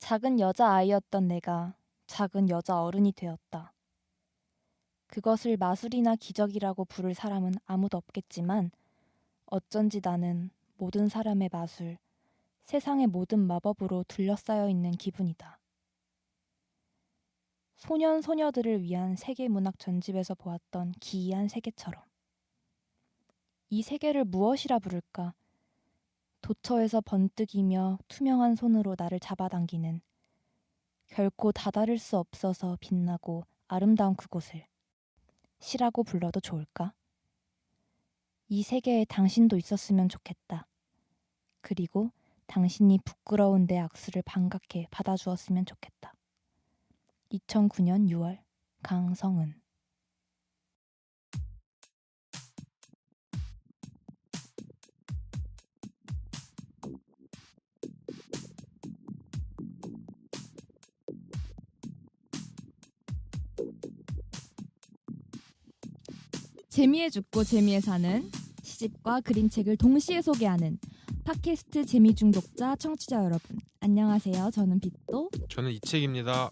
작은 여자아이였던 내가 작은 여자 어른이 되었다. 그것을 마술이나 기적이라고 부를 사람은 아무도 없겠지만 어쩐지 나는 모든 사람의 마술, 세상의 모든 마법으로 둘러싸여 있는 기분이다. 소년 소녀들을 위한 세계 문학 전집에서 보았던 기이한 세계처럼. 이 세계를 무엇이라 부를까? 도처에서 번뜩이며 투명한 손으로 나를 잡아당기는 결코 다다를 수 없어서 빛나고 아름다운 그곳을 시라고 불러도 좋을까? 이 세계에 당신도 있었으면 좋겠다. 그리고 당신이 부끄러운 내 악수를 반갑게 받아주었으면 좋겠다. 2009년 6월 강성은. 재미에 죽고 재미에 사는 시집과 그림책을 동시에 소개하는 팟캐스트 재미 중독자 청취자 여러분, 안녕하세요. 저는 빛도. 저는 이책입니다.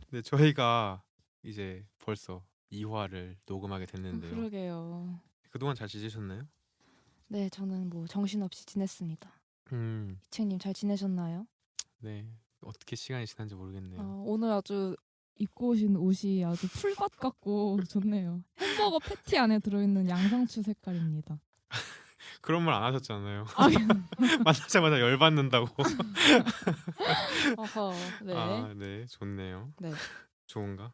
네, 저희가 이제 벌써 2화를 녹음하게 됐는데요. 그러게요. 그동안 잘 지내셨나요? 네, 저는 뭐 정신없이 지냈습니다. 이책님 잘 지내셨나요? 네. 어떻게 시간이 지난지 모르겠네요. 오늘 아주 입고 오신 옷이 아주 풀밭 같고 좋네요. 햄버거 패티 안에 들어있는 양상추 색깔입니다. 그런 말 안 하셨잖아요. 아, 만나자마자 열받는다고. 어허, 네. 아, 네. 좋네요. 네. 좋은가?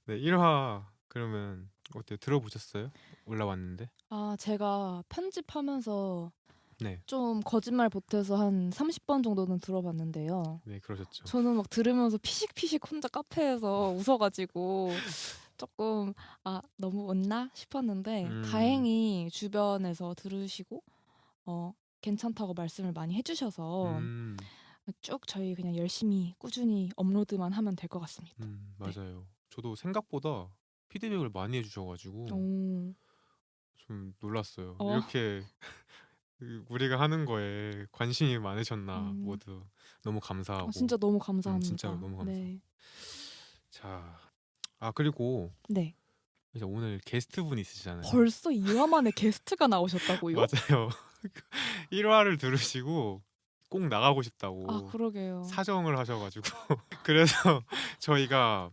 네, 1화 그러면 어때요? 들어보셨어요? 올라왔는데? 제가 편집하면서 네. 좀 거짓말 보태서 한 30번 정도는 들어봤는데요. 네, 그러셨죠. 저는 막 들으면서 피식피식 혼자 카페에서 웃어가지고 조금 너무 웃나 싶었는데 다행히 주변에서 들으시고 괜찮다고 말씀을 많이 해주셔서 쭉 저희 그냥 열심히 꾸준히 업로드만 하면 될 것 같습니다. 맞아요. 저도 생각보다 피드백을 많이 해주셔가지고 오. 좀 놀랐어요. 어. 이렇게 우리가 하는 거에 관심이 많으셨나 모두 너무 아, 감사하고. 진짜 너무 감사합니다. 진짜 너무 감사. 네. 자, 그리고 네. 이제 오늘 게스트분 있으시잖아요. 벌써 2화 만에 게스트가 나오셨다고요? 맞아요. 1화를 들으시고 꼭 나가고 싶다고 아, 그러게요. 사정을 하셔가지고 그래서 저희가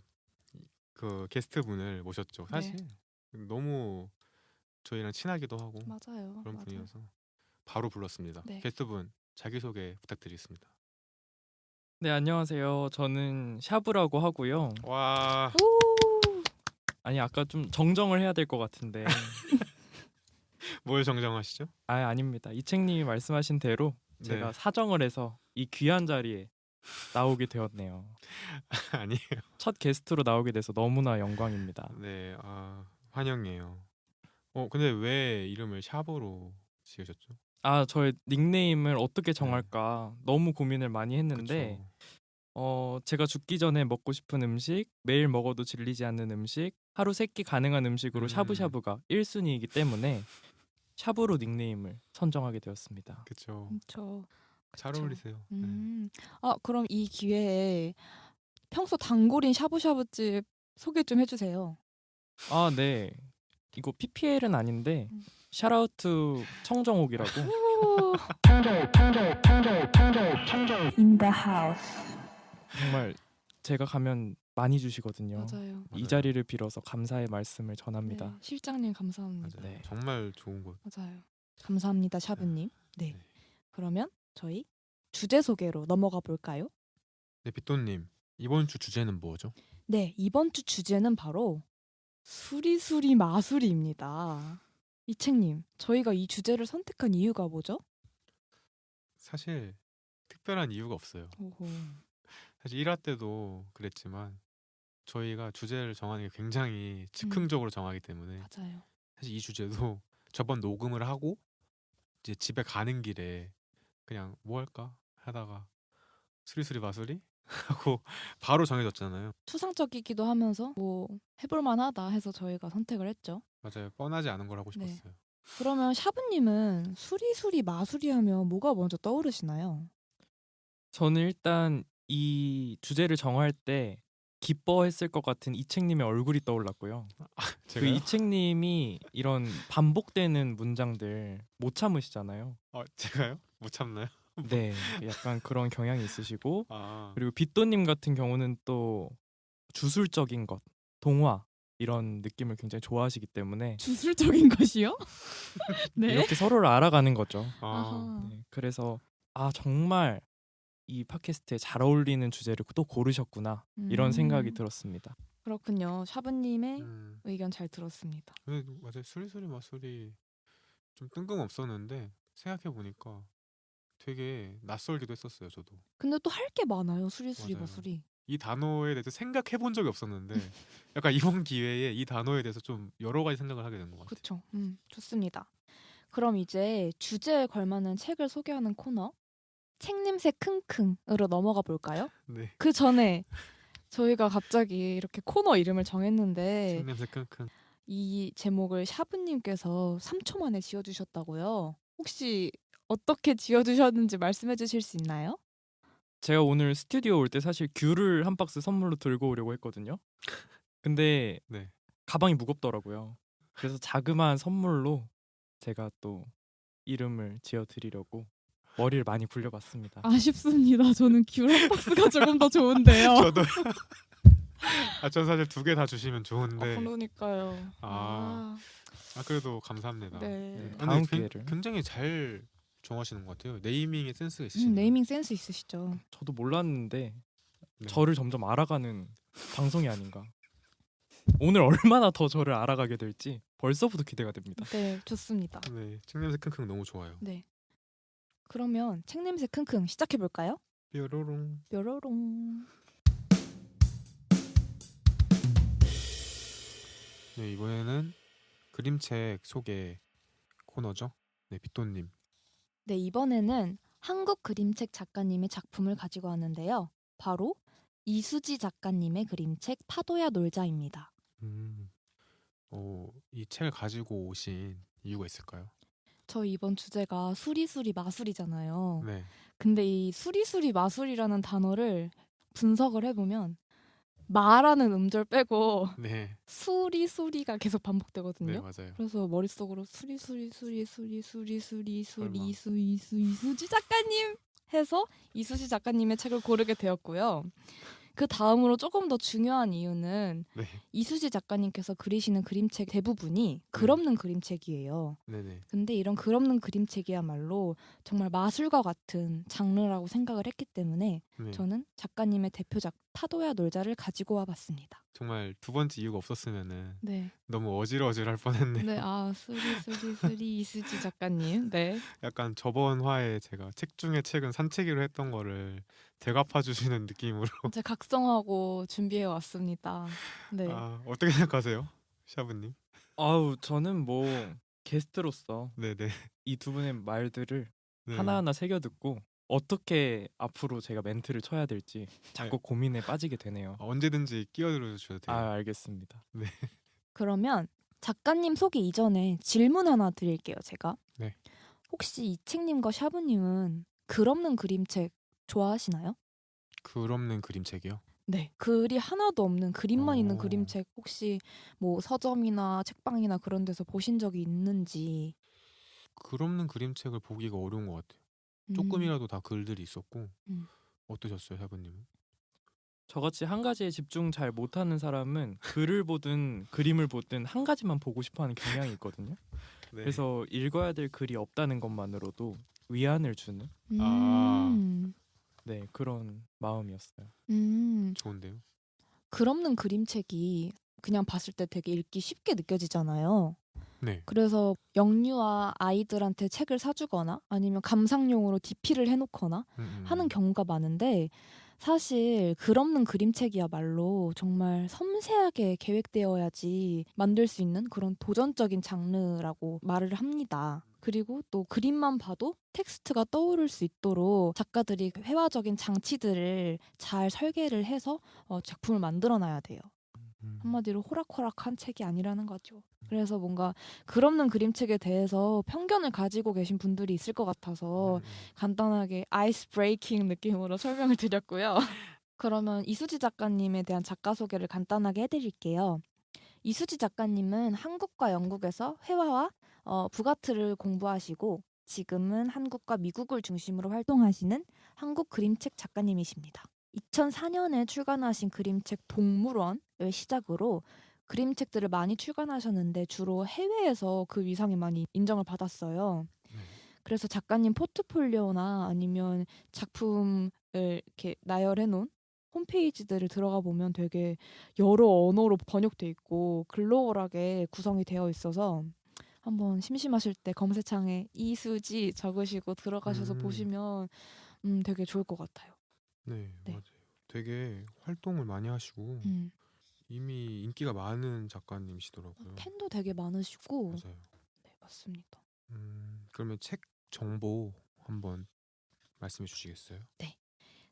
그 게스트분을 모셨죠. 사실 너무 저희랑 친하기도 하고 맞아요. 그런 맞아요. 분이어서 바로 불렀습니다. 네. 게스트분 자기소개 부탁드리겠습니다. 네, 안녕하세요. 저는 샤브라고 하고요. 와, 아니, 아까 좀 정정을 해야 될 것 같은데. 뭘 정정하시죠? 아닙니다. 이책님이 말씀하신 대로 제가 네. 사정을 해서 이 귀한 자리에 나오게 되었네요. 아니에요. 첫 게스트로 나오게 돼서 너무나 영광입니다. 네, 환영해요. 근데 왜 이름을 샤브로 지으셨죠? 저의 닉네임을 어떻게 정할까 너무 고민을 많이 했는데 그쵸. 제가 죽기 전에 먹고 싶은 음식, 매일 먹어도 질리지 않는 음식, 하루 3끼 가능한 음식으로 샤브샤브가 1순위이기 때문에 샤브로 닉네임을 선정하게 되었습니다. 그쵸. 잘 그쵸. 어울리세요. 그럼 이 기회에 평소 단골인 샤브샤브집 소개 좀 해주세요. 네. 이거 PPL은 아닌데 샤라우트 청정옥이라고. In the house. 정말 제가 가면 많이 주시거든요. 맞아요. 이 자리를 빌어서 감사의 말씀을 전합니다. 네, 실장님 감사합니다. 맞아요. 네. 정말 좋은 곳. 맞아요. 감사합니다, 샤브님. 네. 네. 그러면 저희 주제 소개로 넘어가 볼까요? 네, 빗돈님 이번 주 주제는 뭐죠? 네, 이번 주 주제는 바로 수리수리 마수리입니다. 이책님, 저희가 이 주제를 선택한 이유가 뭐죠? 사실 특별한 이유가 없어요. 오호. 사실 1화 때도 그랬지만 저희가 주제를 정하는 게 굉장히 즉흥적으로 정하기 때문에 맞아요. 사실 이 주제도 저번 녹음을 하고 이제 집에 가는 길에 그냥 뭐 할까 하다가 수리수리 마수리 하고 바로 정해졌잖아요. 추상적이기도 하면서 뭐 해볼만하다 해서 저희가 선택을 했죠. 맞아요. 뻔하지 않은 걸 하고 네. 싶었어요. 그러면 샤브님은 수리수리 마수리 하면 뭐가 먼저 떠오르시나요? 저는 일단 이 주제를 정할 때 기뻐했을 것 같은 이책님의 얼굴이 떠올랐고요. 그 제가요? 이책님이 이런 반복되는 문장들 못 참으시잖아요. 제가요? 못 참나요? 네, 약간 그런 경향이 있으시고 아, 그리고 빗도님 같은 경우는 또 주술적인 것, 동화 이런 느낌을 굉장히 좋아하시기 때문에 주술적인 것이요? 네. 이렇게 서로를 알아가는 거죠. 아하. 네, 그래서 정말 이 팟캐스트에 잘 어울리는 주제를 또 고르셨구나 이런 생각이 들었습니다. 그렇군요. 샤브님의 음. 의견 잘 들었습니다. 근데 맞아요. 수리수리 마술이 좀 뜬금없었는데 생각해 보니까 되게 낯설기도 했었어요. 저도. 근데 또 할 게 많아요. 수리수리 맞아요. 마술이. 이 단어에 대해서 생각해 본 적이 없었는데 약간 이번 기회에 이 단어에 대해서 좀 여러 가지 생각을 하게 된 것 같아요. 그렇죠. 좋습니다. 그럼 이제 주제에 걸맞는 책을 소개하는 코너 책 냄새 킁킁으로 넘어가 볼까요? 네. 그 전에 저희가 갑자기 이렇게 코너 이름을 정했는데 책 냄새 킁킁. 이 제목을 샤브님께서 3초 만에 지어주셨다고요. 혹시 어떻게 지어주셨는지 말씀해 주실 수 있나요? 제가 오늘 스튜디오 올 때 사실 귤을 한 박스 선물로 들고 오려고 했거든요. 근데 네. 가방이 무겁더라고요. 그래서 자그마한 선물로 제가 또 이름을 지어드리려고 머리를 많이 굴려봤습니다. 아쉽습니다. 저는 귤 한 박스가 조금 더 좋은데요. 저도. 전 사실 2개 다 주시면 좋은데. 그러니까요. 그래도 감사합니다. 네. 네, 근데 다음 기회를. 굉장히 잘 정하시는 것 같아요. 네이밍에 센스가 있으시네요. 네이밍 센스 있으시죠. 저도 몰랐는데 네. 저를 점점 알아가는 방송이 아닌가. 오늘 얼마나 더 저를 알아가게 될지 벌써부터 기대가 됩니다. 네, 좋습니다. 네, 책 냄새 킁킁 너무 좋아요. 네. 그러면 책 냄새 킁킁 시작해 볼까요? 뾰로롱. 뾰로롱. 네, 이번에는 그림책 소개 코너죠. 네, 빗돈님. 네, 이번에는 한국 그림책 작가님의 작품을 가지고 왔는데요. 바로 이수지 작가님의 그림책 파도야 놀자입니다. 이 책을 가지고 오신 이유가 있을까요? 저 이번 주제가 수리수리 마술이잖아요. 네, 근데 이 수리수리 마술이라는 단어를 분석을 해보면 마라는 음절 빼고 네, 수리수리가 계속 네, 반복되거든요. 맞아요. 그래서 머릿속으로 수리수리 설마. 이수지 작가님 해서 이수지 작가님의 책을 고르게 되었고요. 그 다음으로 조금 더 중요한 이유는 네, 이수지 작가님께서 그리시는 그림책 대부분이 글 없는 그림책이에요. 네네. 근데 이런 글 없는 그림책이야말로 정말 마술과 같은 장르라고 생각을 했기 때문에 네. 저는 작가님의 대표작 파도야 놀자를 가지고 와봤습니다. 정말 2번째 이유가 없었으면은 네. 너무 어질어질할 뻔했네. 네, 수리 이수지 작가님. 네. 약간 저번 화에 제가 책 중에 책은 산책이로 했던 거를 되갚아 주시는 느낌으로. 이제 각성하고 준비해 왔습니다. 네. 어떻게 생각하세요, 샤브님? 저는 뭐 게스트로서 네네. 이 두 분의 말들을 네. 하나하나 새겨 듣고 어떻게 앞으로 제가 멘트를 쳐야 될지 자꾸 고민에 빠지게 되네요. 언제든지 끼어들어 주셔도 돼요. 알겠습니다. 그러면 작가님 소개 이전에 질문 하나 드릴게요, 제가. 네. 혹시 이책님과 샤브님은 글 없는 그림책 좋아하시나요? 글 없는 그림책이요? 네. 글이 하나도 없는 그림만 있는 오. 그림책 혹시 뭐 서점이나 책방이나 그런 데서 보신 적이 있는지. 글 없는 그림책을 보기가 어려운 것 같아요. 음. 조금이라도 다 글들이 있었고. 음. 어떠셨어요, 샤브님은? 저같이 한 가지에 집중 잘 못하는 사람은 글을 보든 그림을 보든 한 가지만 보고 싶어하는 경향이 있거든요. 네. 그래서 읽어야 될 글이 없다는 것만으로도 위안을 주는 네 그런 마음이었어요. 좋은데요. 글 없는 그림책이 그냥 봤을 때 되게 읽기 쉽게 느껴지잖아요. 네. 그래서 영유아 아이들한테 책을 사주거나 아니면 감상용으로 DP를 해놓거나 하는 경우가 많은데 사실 글 없는 그림책이야말로 정말 섬세하게 계획되어야지 만들 수 있는 그런 도전적인 장르라고 말을 합니다. 그리고 또 그림만 봐도 텍스트가 떠오를 수 있도록 작가들이 회화적인 장치들을 잘 설계를 해서 작품을 만들어놔야 돼요. 한마디로 호락호락한 책이 아니라는 거죠. 그래서 뭔가 글없는 그림책에 대해서 편견을 가지고 계신 분들이 있을 것 같아서 간단하게 아이스 브레이킹 느낌으로 설명을 드렸고요. 그러면 이수지 작가님에 대한 작가 소개를 간단하게 해드릴게요. 이수지 작가님은 한국과 영국에서 회화와 북아트를 공부하시고 지금은 한국과 미국을 중심으로 활동하시는 한국 그림책 작가님이십니다. 2004년에 출간하신 그림책 동물원을 시작으로 그림책들을 많이 출간하셨는데 주로 해외에서 그 위상이 많이 인정을 받았어요. 그래서 작가님 포트폴리오나 아니면 작품을 이렇게 나열해 놓은 홈페이지들을 들어가 보면 되게 여러 언어로 번역돼 있고 글로벌하게 구성이 되어 있어서 한번 심심하실 때 검색창에 이수지 적으시고 들어가셔서 보시면 되게 좋을 것 같아요. 네, 네. 맞아요. 되게 활동을 많이 하시고 이미 인기가 많은 작가님이시더라고요. 팬도 되게 많으시고 맞아요. 네, 맞습니다. 그러면 책 정보 한번 말씀해 주시겠어요?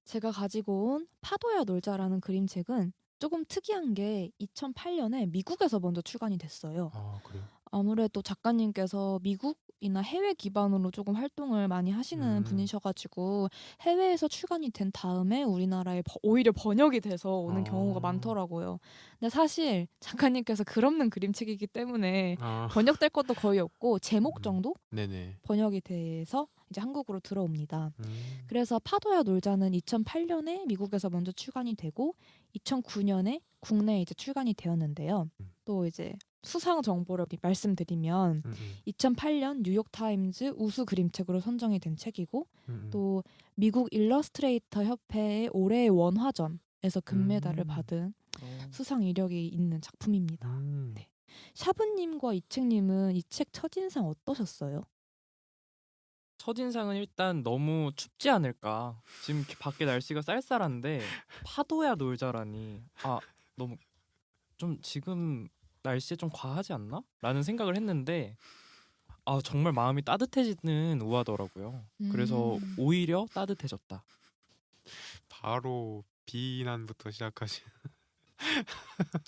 제가 가지고 온 파도야 놀자라는 그림책은 조금 특이한 게 2008년에 미국에서 먼저 출간이 됐어요. 아, 그래요? 아무래도 작가님께서 미국이나 해외 기반으로 조금 활동을 많이 하시는 분이셔가지고 해외에서 출간이 된 다음에 우리나라에 오히려 번역이 돼서 오는 경우가 많더라고요. 근데 사실 작가님께서 글없는 그림책이기 때문에 번역될 것도 거의 없고 제목 정도 네네. 번역이 돼서 이제 한국으로 들어옵니다. 그래서 파도야 놀자는 2008년에 미국에서 먼저 출간이 되고 2009년에 국내에 이제 출간이 되었는데요. 또 이제 수상 정보를 말씀드리면 2008년 뉴욕타임즈 우수 그림책으로 선정이 된 책이고 또 미국 일러스트레이터 협회의 올해의 원화전에서 금메달을 받은 수상 이력이 있는 작품입니다. 네. 샤브님과 이책님은 이 책 첫인상 어떠셨어요? 첫인상은 일단 너무 춥지 않을까. 지금 이렇게 밖에 날씨가 쌀쌀한데 파도야 놀자라니. 너무 좀 지금 날씨에 좀 과하지 않나? 라는 생각을 했는데 정말 마음이 따뜻해지는 우화더라고요. 그래서 오히려 따뜻해졌다. 바로 비난부터 시작하신.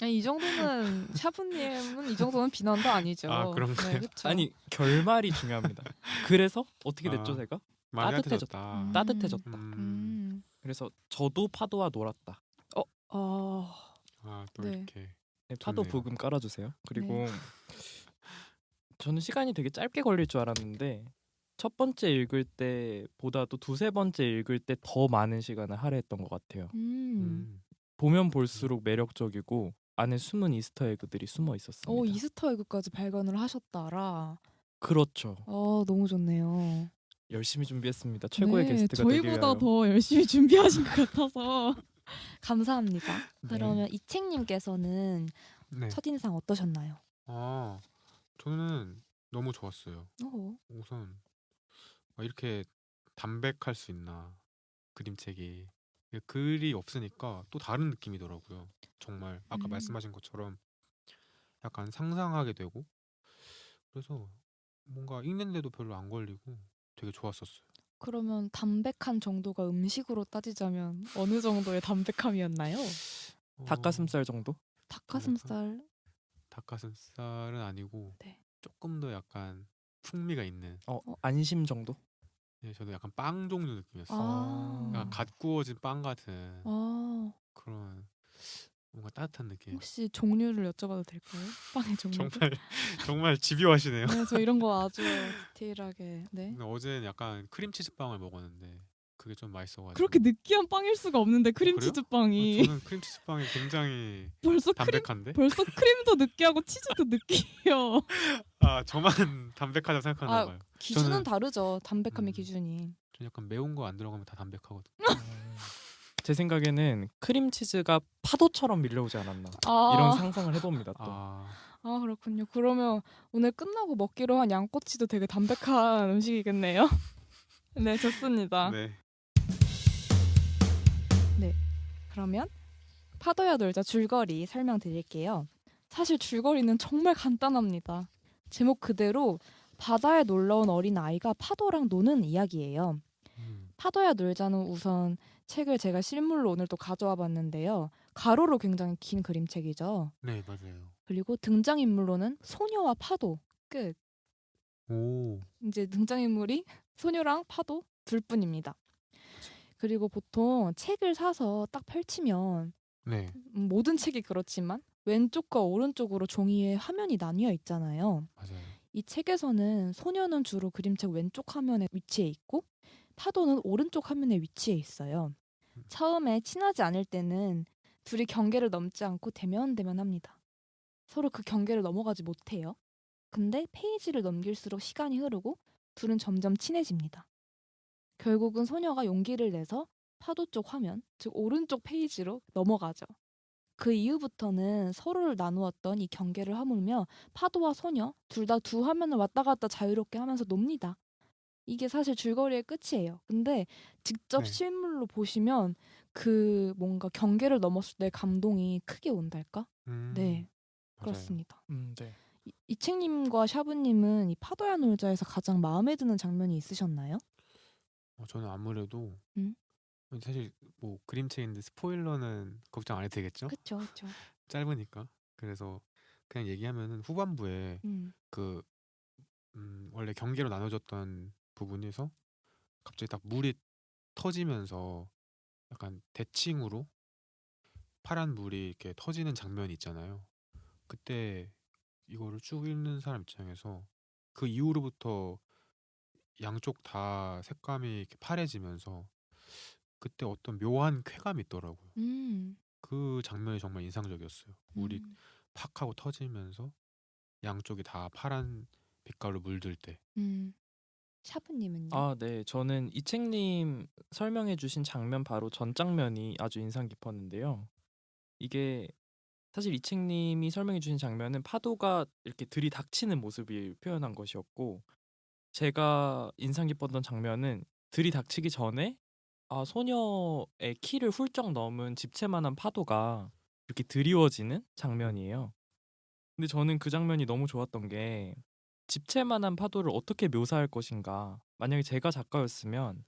아니, 이 정도는 샤브님은 이 정도는 비난도 아니죠. 아, 그런가요? 네, 그쵸? 아니 결말이 중요합니다. 그래서 어떻게 됐죠 제가? 많이 따뜻해졌다. 따뜻해졌다. 따뜻해졌다. 그래서 저도 파도와 놀았다. 또 네. 이렇게 네, 파도 좋네요. 부금 깔아주세요. 그리고 네. 저는 시간이 되게 짧게 걸릴 줄 알았는데 첫 번째 읽을 때보다도 두세 번째 읽을 때 더 많은 시간을 할애했던 것 같아요. 보면 볼수록 매력적이고 안에 숨은 이스터 에그들이 숨어 있었습니다. 이스터 에그까지 발견을 하셨다라. 그렇죠. 너무 좋네요. 열심히 준비했습니다. 최고의 게스트가 되기 위하여. 저희보다 더 열심히 준비하신 것 같아서 감사합니다. 네. 그러면 이책님께서는 네. 첫인상 어떠셨나요? 저는 너무 좋았어요. 우선 이렇게 담백할 수 있나 그림책이. 글이 없으니까 또 다른 느낌이더라고요. 정말 아까 말씀하신 것처럼 약간 상상하게 되고 그래서 뭔가 읽는데도 별로 안 걸리고 되게 좋았었어요. 그러면 담백한 정도가 음식으로 따지자면 어느 정도의 담백함이었나요? 닭가슴살 정도? 닭가슴살은 아니고 네. 조금 더 약간 풍미가 있는. 안심 정도? 네, 저도 약간 빵 종류 느낌이었어요. 약간 갓 구워진 빵 같은 그런 뭔가 따뜻한 느낌. 혹시 종류를 여쭤봐도 될까요? 빵의 종류. 정말 집요하시네요. 네, 저 이런 거 아주 디테일하게. 네. 근데 어제는 약간 크림치즈 빵을 먹었는데 그게 좀 맛있어가지고. 그렇게 느끼한 빵일 수가 없는데 크림치즈 빵이. 저는 크림치즈 빵이 굉장히 벌써 담백한데? 벌써 크림도 느끼하고 치즈도 느끼해요. 저만 담백하다고 생각하나 봐요. 기준은 다르죠. 담백함의 기준이. 전 약간 매운 거 안 들어가면 다 담백하거든요. 제 생각에는 크림치즈가 파도처럼 밀려오지 않았나 이런 상상을 해봅니다. 또. 그렇군요. 그러면 오늘 끝나고 먹기로 한 양꼬치도 되게 담백한 음식이겠네요. 네, 좋습니다. 네. 그러면 파도야 놀자 줄거리 설명드릴게요. 사실 줄거리는 정말 간단합니다. 제목 그대로 바다에 놀러 온 어린 아이가 파도랑 노는 이야기예요. 파도야 놀자는 우선 책을 제가 실물로 오늘 또 가져와 봤는데요. 가로로 굉장히 긴 그림책이죠. 네, 맞아요. 그리고 등장인물로는 소녀와 파도 끝. 오, 이제 등장인물이 소녀랑 파도 둘 뿐입니다. 그리고 보통 책을 사서 딱 펼치면 네, 모든 책이 그렇지만 왼쪽과 오른쪽으로 종이에 화면이 나뉘어 있잖아요. 맞아요. 이 책에서는 소녀는 주로 그림책 왼쪽 화면에 위치해 있고 파도는 오른쪽 화면에 위치해 있어요. 처음에 친하지 않을 때는 둘이 경계를 넘지 않고 대면대면합니다. 서로 그 경계를 넘어가지 못해요. 근데 페이지를 넘길수록 시간이 흐르고 둘은 점점 친해집니다. 결국은 소녀가 용기를 내서 파도 쪽 화면, 즉 오른쪽 페이지로 넘어가죠. 그 이후부터는 서로를 나누었던 이 경계를 허물며 파도와 소녀 둘 다 두 화면을 왔다 갔다 자유롭게 하면서 놉니다. 이게 사실 줄거리의 끝이에요. 근데 직접 네. 실물로 보시면 그 뭔가 경계를 넘었을 때 감동이 크게 온달까? 네, 맞아요. 그렇습니다. 네. 이책님과 샤브님은 이 파도야 놀자에서 가장 마음에 드는 장면이 있으셨나요? 저는 아무래도 음? 사실 뭐 그림책인데 스포일러는 걱정 안 해도 되겠죠? 그쵸, 그쵸. 짧으니까. 그래서 그냥 얘기하면은 후반부에 음, 그 원래 경계로 나눠졌던 부분에서 갑자기 딱 물이 터지면서 약간 대칭으로 파란 물이 이렇게 터지는 장면이 있잖아요. 그때 이거를 쭉 읽는 사람 입장에서 그 이후로부터 양쪽 다 색감이 이렇게 파래지면서 그때 어떤 묘한 쾌감이 있더라고요. 음, 그 장면이 정말 인상적이었어요. 물이 음, 팍 하고 터지면서 양쪽이 다 파란 빛깔로 물들 때. 샤브님은요? 아, 네. 저는 이책님 설명해 주신 장면 바로 전 장면이 아주 인상 깊었는데요. 이게 사실 이책님이 설명해 주신 장면은 파도가 이렇게 들이닥치는 모습이 표현한 것이었고 제가 인상 깊었던 장면은 들이닥치기 전에 소녀의 키를 훌쩍 넘은 집채만한 파도가 이렇게 드리워지는 장면이에요. 근데 저는 그 장면이 너무 좋았던 게 집채만한 파도를 어떻게 묘사할 것인가. 만약에 제가 작가였으면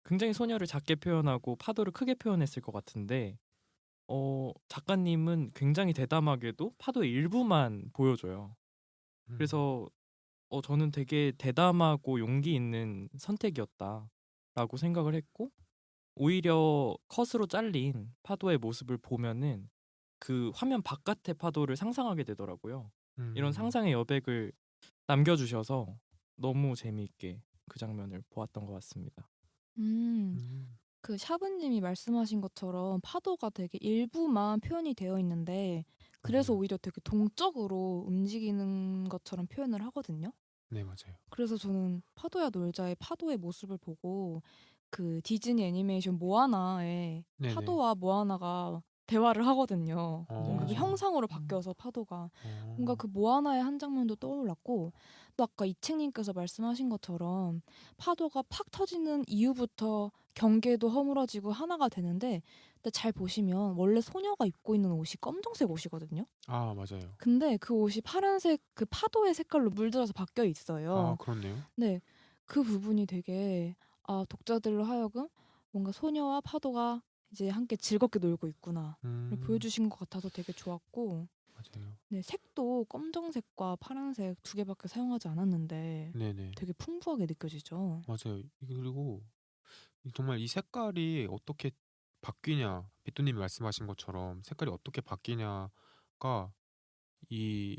굉장히 소녀를 작게 표현하고 파도를 크게 표현했을 것 같은데 작가님은 굉장히 대담하게도 파도의 일부만 보여줘요. 음, 그래서 저는 되게 대담하고 용기 있는 선택이었다라고 생각을 했고 오히려 컷으로 잘린 파도의 모습을 보면은 그 화면 바깥의 파도를 상상하게 되더라고요. 이런 음, 상상의 여백을 남겨주셔서 너무 재미있게 그 장면을 보았던 것 같습니다. 음, 음, 그 샤브님이 말씀하신 것처럼 파도가 되게 일부만 표현이 되어 있는데 그래서 맞아요. 오히려 되게 동적으로 움직이는 것처럼 표현을 하거든요. 네, 맞아요. 그래서 저는 파도야 놀자의 파도의 모습을 보고 그 디즈니 애니메이션 모아나의 네네. 파도와 모아나가 대화를 하거든요. 뭔가 그 네. 형상으로 바뀌어서 파도가 뭔가 어, 그 모아나의 한 장면도 떠올랐고 또 아까 이책님께서 말씀하신 것처럼 파도가 팍 터지는 이후부터 경계도 허물어지고 하나가 되는데 근데 잘 보시면 원래 소녀가 입고 있는 옷이 검정색 옷이거든요. 맞아요. 근데 그 옷이 파란색 그 파도의 색깔로 물들어서 바뀌어 있어요. 그렇네요. 네. 그 부분이 되게 독자들로 하여금 뭔가 소녀와 파도가 이제 함께 즐겁게 놀고 있구나를 음, 보여주신 것 같아서 되게 좋았고 맞아요. 네, 색도 검정색과 파란색 두 개밖에 사용하지 않았는데 네네. 되게 풍부하게 느껴지죠. 맞아요. 그리고 정말 이 색깔이 어떻게 바뀌냐, 비토님이 말씀하신 것처럼 색깔이 어떻게 바뀌냐가 이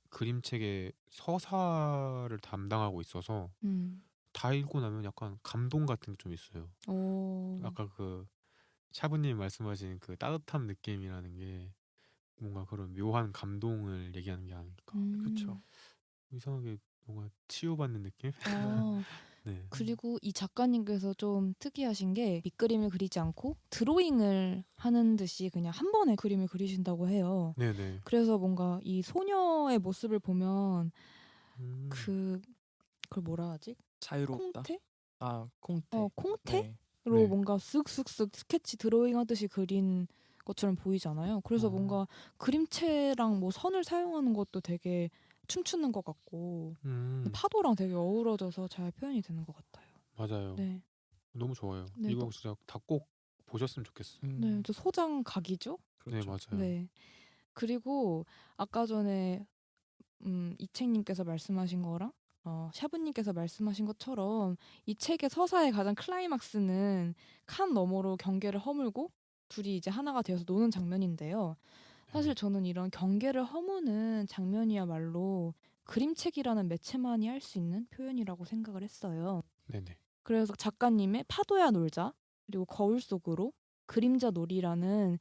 그림책의 서사를 담당하고 있어서 음. 다 읽고 나면 약간 감동 같은 게 좀 있어요. 오. 아까 그 샤브님 말씀하신 그 따뜻한 느낌이라는 게 뭔가 그런 묘한 감동을 얘기하는 게 아닐까. 그쵸. 음. 이상하게 뭔가 치유받는 느낌? 어. 네. 그리고 이 작가님께서 좀 특이하신 게 밑그림을 그리지 않고 드로잉을 하는 듯이 그냥 한 번에 그림을 그리신다고 해요. 네네. 그래서 뭔가 이 소녀의 모습을 보면 음, 그걸 뭐라 하지? 자유롭다. 콩테? 콩테. 콩테로 네. 네. 뭔가 쓱쓱쓱 스케치 드로잉 하듯이 그린 것처럼 보이잖아요. 그래서 뭔가 그림체랑 뭐 선을 사용하는 것도 되게 춤추는 것 같고 근데 음, 파도랑 되게 어우러져서 잘 표현이 되는 것 같아요. 맞아요. 네. 너무 좋아요. 네, 이거 진짜 다 꼭 보셨으면 좋겠어요. 네, 저 소장 각이죠. 네, 그렇죠. 맞아요. 네. 그리고 아까 전에 이책님께서 말씀하신 거랑 샤브님께서 말씀하신 것처럼 이 책의 서사의 가장 클라이막스는 칸 너머로 경계를 허물고 둘이 이제 하나가 되어서 노는 장면인데요. 사실 저는 이런 경계를 허무는 장면이야말로 그림책이라는 매체만이 할 수 있는 표현이라고 생각을 했어요. 네네. 그래서 작가님의 파도야 놀자 그리고 거울 속으로 그림자 놀이라는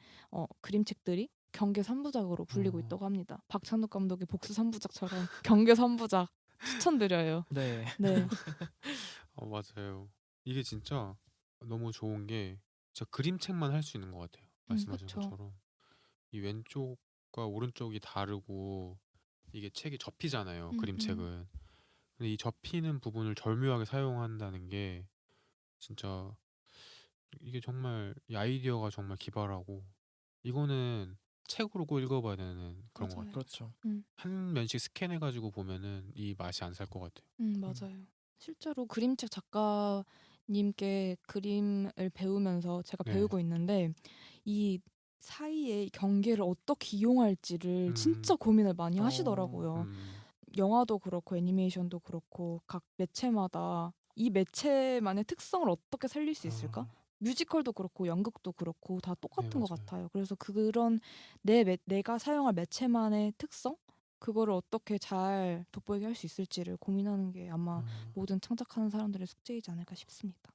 그림책들이 경계 3부작으로 불리고 어. 있다고 합니다. 박찬욱 감독의 복수 3부작처럼 경계 3부작 추천드려요. 네. 네. 맞아요. 이게 진짜 너무 좋은 게 진짜 그림책만 할 수 있는 것 같아요. 말씀하신 그쵸. 것처럼 이 왼쪽과 오른쪽이 다르고 이게 책이 접히잖아요. 음. 그림책은. 근데 이 접히는 부분을 절묘하게 사용한다는 게 진짜 이게 정말 이 아이디어가 정말 기발하고 이거는 책으로 꼭 읽어봐야 되는 그런 것 맞아요. 같아요. 그렇죠. 한 면씩 스캔해가지고 보면은 이 맛이 안 살 것 같아요. 맞아요. 실제로 그림책 작가님께 그림을 배우면서 제가 네. 배우고 있는데 이 사이에 경계를 어떻게 이용할지를 진짜 고민을 많이 하시더라고요. 영화도 그렇고 애니메이션도 그렇고 각 매체마다 이 매체만의 특성을 어떻게 살릴 수 있을까? 뮤지컬도 그렇고 연극도 그렇고 다 똑같은 것 맞아요. 같아요. 그래서 그런 내가 사용할 매체만의 특성 그거를 어떻게 잘 돋보이게 할 수 있을지를 고민하는 게 아마 모든 창작하는 사람들의 숙제이지 않을까 싶습니다.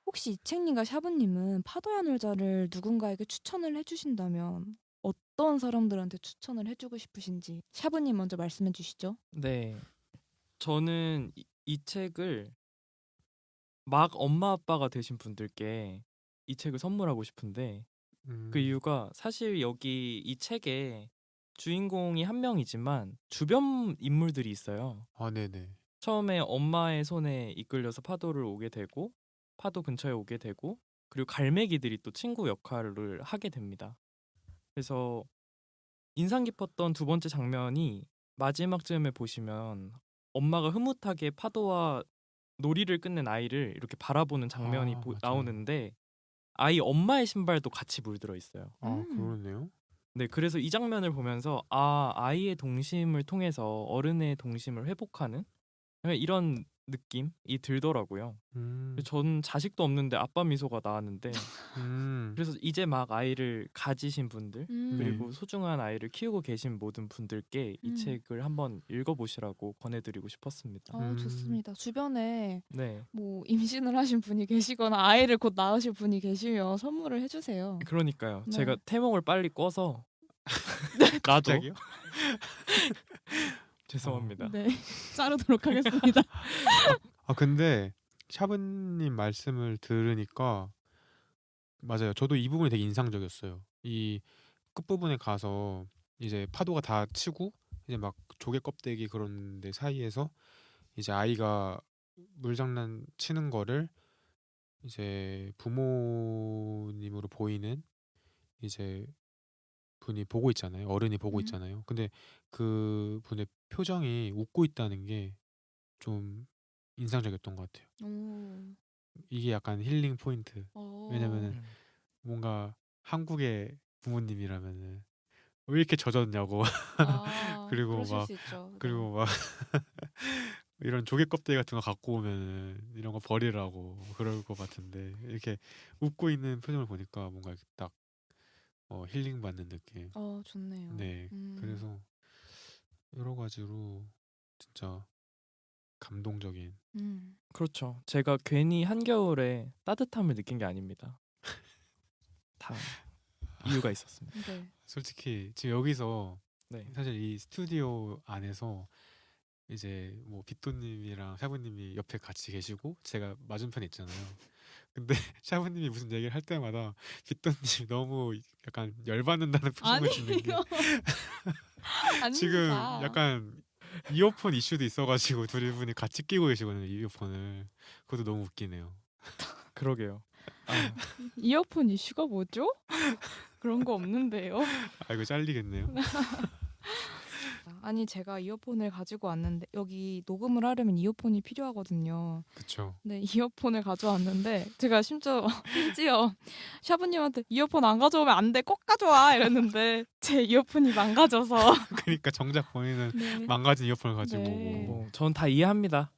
혹시 이책님과 샤브님은 파도야 놀자를 누군가에게 추천을 해주신다면 어떤 사람들한테 추천을 해주고 싶으신지 샤브님 먼저 말씀해 주시죠. 네. 저는 이 책을 막 엄마 아빠가 되신 분들께 이 책을 선물하고 싶은데 그 이유가 사실 여기 이 책에 주인공이 한 명이지만 주변 인물들이 있어요. 네네. 처음에 엄마의 손에 이끌려서 파도를 오게 되고 파도 근처에 오게 되고 그리고 갈매기들이 또 친구 역할을 하게 됩니다. 그래서 인상 깊었던 두 번째 장면이 마지막쯤에 보시면 엄마가 흐뭇하게 파도와 놀이를 끝낸 아이를 이렇게 바라보는 장면이 맞아요. 나오는데 아이 엄마의 신발도 같이 물들어 있어요. 그러네요. 네, 그래서 이 장면을 보면서 아이의 동심을 통해서 어른의 동심을 회복하는 약간 이런 느낌이 들더라고요. 전 자식도 없는데 아빠 미소가 나왔는데 그래서 이제 막 아이를 가지신 분들 그리고 소중한 아이를 키우고 계신 모든 분들께 이 책을 한번 읽어보시라고 권해드리고 싶었습니다. 좋습니다. 주변에 네, 뭐 임신을 하신 분이 계시거나 아이를 곧 낳으실 분이 계시면 선물을 해주세요. 그러니까요. 네. 제가 태몽을 빨리 꺼서 나도 갑자기요? 죄송합니다. 네, 자르도록 하겠습니다. 근데 샤브님 말씀을 들으니까 맞아요. 저도 이 부분이 되게 인상적이었어요. 이 끝부분에 가서 이제 파도가 다 치고 이제 막 조개 껍데기 그런 데 사이에서 이제 아이가 물장난 치는 거를 이제 부모님으로 보이는 이제 분이 보고 있잖아요. 어른이 보고 있잖아요. 근데 그 분의 표정이 웃고 있다는 게 좀 인상적이었던 것 같아요. 이게 약간 힐링 포인트. 왜냐면은 음. 뭔가 한국의 부모님이라면은 왜 이렇게 젖었냐고 그리고 그러실 막 수 있죠. 네. 그리고 막 이런 조개 껍데기 같은 거 갖고 오면은 이런 거 버리라고 그럴 것 같은데 이렇게 웃고 있는 표정을 보니까 뭔가 이렇게 딱 힐링 받는 느낌. 좋네요. 네. 그래서 여러 가지로 진짜 감동적인. 그렇죠. 제가 괜히 한겨울에 따뜻함을 느낀 게 아닙니다. 다 이유가 있었습니다. 네. 솔직히 지금 여기서 네. 사실 이 스튜디오 안에서 이제 뭐 빗도님이랑 샤브님이 옆에 같이 계시고 제가 맞은편에 있잖아요. 근데 샤브님이 무슨 얘기를 할 때마다 빗도님이 너무 약간 열받는다는 표정을 짓는 게 지금 약간 이어폰 이슈도 있어가지고 둘이 분이 같이 끼고 계시거든요. 이어폰을. 그것도 너무 웃기네요. 그러게요. 이어폰 이슈가 뭐죠? 그런 거 없는데요. 이거 잘리겠네요. 아니 제가 이어폰을 가지고 왔는데 여기 녹음을 하려면 이어폰이 필요하거든요. 그쵸. 네, 이어폰을 가져왔는데 제가 심지어 샤브님한테 이어폰 안 가져오면 안 돼, 꼭 가져와 이랬는데 제 이어폰이 망가져서 그러니까 정작 본인은 네, 망가진 이어폰을 가지고 네. 오고. 뭐 전 다 이해합니다.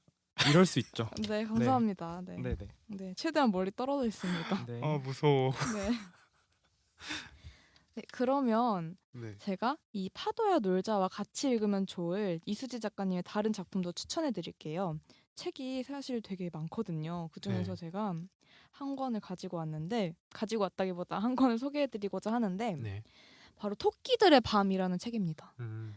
이럴 수 있죠. 네 감사합니다. 네, 네, 네네. 최대한 멀리 떨어져 있습니다. 네. 아 무서워. 네. 네, 그러면 네. 제가 이 파도야 놀자와 같이 읽으면 좋을 이수지 작가님의 다른 작품도 추천해 드릴게요. 책이 사실 되게 많거든요. 그중에서 네. 제가 한 권을 가지고 왔는데 가지고 왔다기보다 한 권을 소개해 드리고자 하는데 네. 바로 토끼들의 밤이라는 책입니다. 음.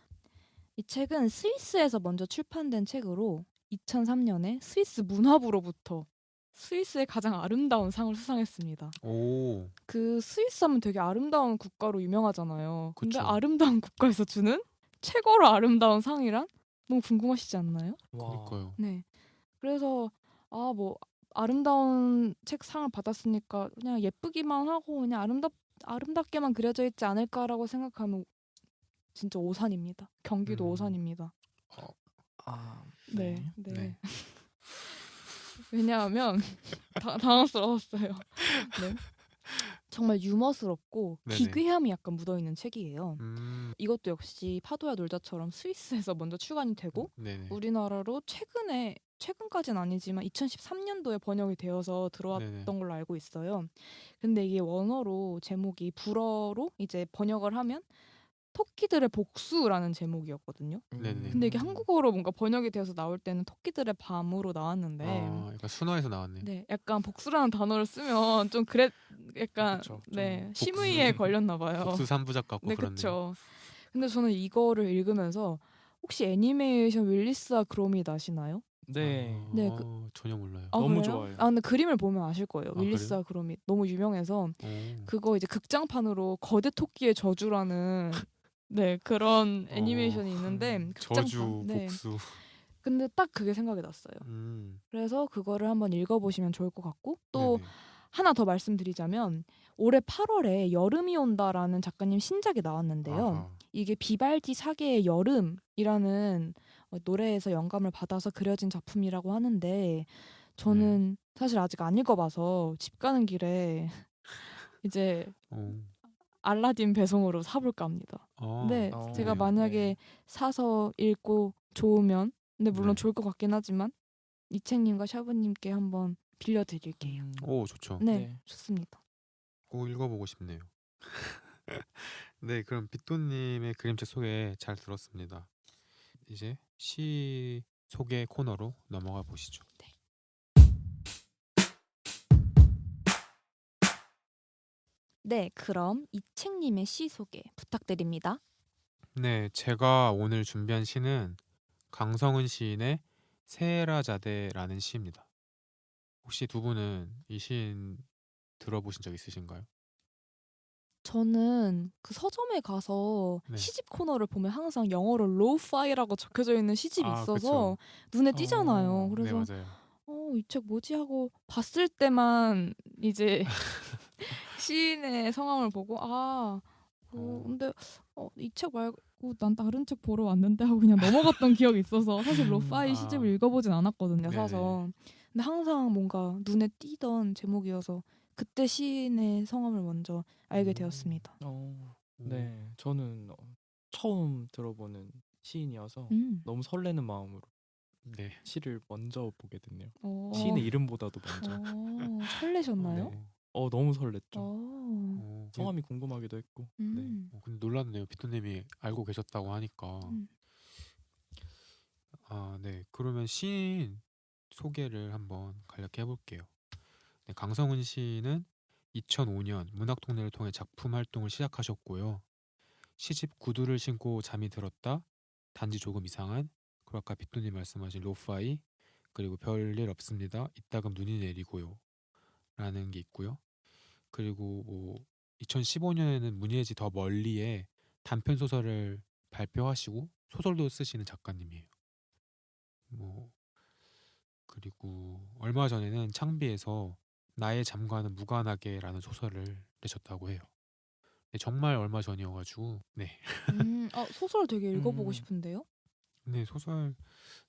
이 책은 스위스에서 먼저 출판된 책으로 2003년에 스위스 문화부로부터 스위스의 가장 아름다운 상을 수상했습니다. 오. 그 스위스 하면 되게 아름다운 국가로 유명하잖아요. 근데 그쵸. 아름다운 국가에서 주는 최고로 아름다운 상이란 너무 궁금하시지 않나요? 와. 그러니까요. 네. 그래서 뭐 아름다운 책 상을 받았으니까 그냥 예쁘기만 하고 그냥 아름답게만 그려져 있지 않을까라고 생각하면 진짜 오산입니다. 경기도 오산입니다. 아, 네. 네. 네. 네. 왜냐하면 당황스러웠어요. 네. 정말 유머스럽고 네네. 기괴함이 약간 묻어있는 책이에요. 음. 이것도 역시 파도야 놀자처럼 스위스에서 먼저 출간이 되고 네네. 우리나라로 최근까지는 아니지만 2013년도에 번역이 되어서 들어왔던 네네. 걸로 알고 있어요. 근데 이게 원어로 제목이 불어로 이제 번역을 하면 토끼들의 복수라는 제목이었거든요. 네네. 근데 이게 한국어로 뭔가 번역이 되어서 나올 때는 토끼들의 밤으로 나왔는데 그러니까 순화해서 나왔네. 네, 약간 복수라는 단어를 쓰면 좀 그래 약간 그쵸, 좀 네, 심의에 걸렸나 봐요. 복수 3부작 같고 네, 그렇네요. 그렇죠. 근데 저는 이거를 읽으면서 혹시 애니메이션 윌리스와 그롬이 나시나요? 네. 네, 전혀 몰라요. 너무 그래요? 좋아요. 근데 그림을 보면 아실 거예요. 아, 윌리스와 그롬이 너무 유명해서 오. 그거 이제 극장판으로 거대 토끼의 저주라는 네, 그런 애니메이션이 있는데 저주 네. 복수. 근데 딱 그게 생각이 났어요. 그래서 그거를 한번 읽어보시면 좋을 것 같고 또 네네. 하나 더 말씀드리자면 올해 8월에 여름이 온다라는 작가님 신작이 나왔는데요. 아하. 이게 비발디 사계의 여름이라는 노래에서 영감을 받아서 그려진 작품이라고 하는데 저는 사실 아직 안 읽어봐서 집 가는 길에 이제 오. 알라딘 배송으로 사볼까 합니다. 근데 어, 제가 네. 만약에 사서 읽고 좋으면 근데 물론 네. 좋을 것 같긴 하지만 이책님과 샤브님께 한번 빌려드릴게요. 오 좋죠. 네, 네. 좋습니다. 꼭 읽어보고 싶네요. 네, 그럼 빗돈님의 그림책 소개 잘 들었습니다. 이제 시 소개 코너로 넘어가 보시죠. 네, 그럼 이책님의 시 소개 부탁드립니다. 네, 제가 오늘 준비한 시는 강성은 시인의 세라자데라는 시입니다. 혹시 두 분은 이 시인 들어보신 적 있으신가요? 저는 그 서점에 가서 네. 시집 코너를 보면 항상 영어로 로우파이라고 적혀져 있는 시집이 있어서 그쵸. 눈에 띄잖아요. 네, 그래서 맞아요. 이 책 뭐지 하고 봤을 때만 이제 시인의 성함을 보고 근데 이 책 말고 난 다른 책 보러 왔는데 하고 그냥 넘어갔던 기억이 있어서 사실 로파이 시집을 읽어보진 않았거든요. 네네. 사서 근데 항상 뭔가 눈에 띄던 제목이어서 그때 시인의 성함을 먼저 알게 되었습니다. 네. 저는 처음 들어보는 시인이어서 너무 설레는 마음으로 네. 시를 먼저 보게 됐네요. 어, 시인의 이름보다도 먼저. 설레셨나요? 네. 너무 설렜죠. 성함이 성함이 궁금하기도 했고. 네. 근데 놀랐네요. 빗돈님이 알고 계셨다고 하니까. 네. 그러면 시인 소개를 한번 간략히 해볼게요. 네, 강성은 시인은 2005년 문학동네를 통해 작품 활동을 시작하셨고요. 시집 구두를 신고 잠이 들었다, 단지 조금 이상한, 그리고 아까 빗돈님 말씀하신 로파이, 그리고 별일 없습니다, 이따금 눈이 내리고요 라는 게 있고요. 그리고 뭐 2015년에는 문예지 더 멀리에 단편 소설을 발표하시고 소설도 쓰시는 작가님이에요. 뭐 그리고 얼마 전에는 창비에서 나의 잠과는 무관하게라는 소설을 내셨다고 해요. 네, 정말 얼마 전이어가지고 네. 소설 되게 읽어보고 음. 싶은데요. 네,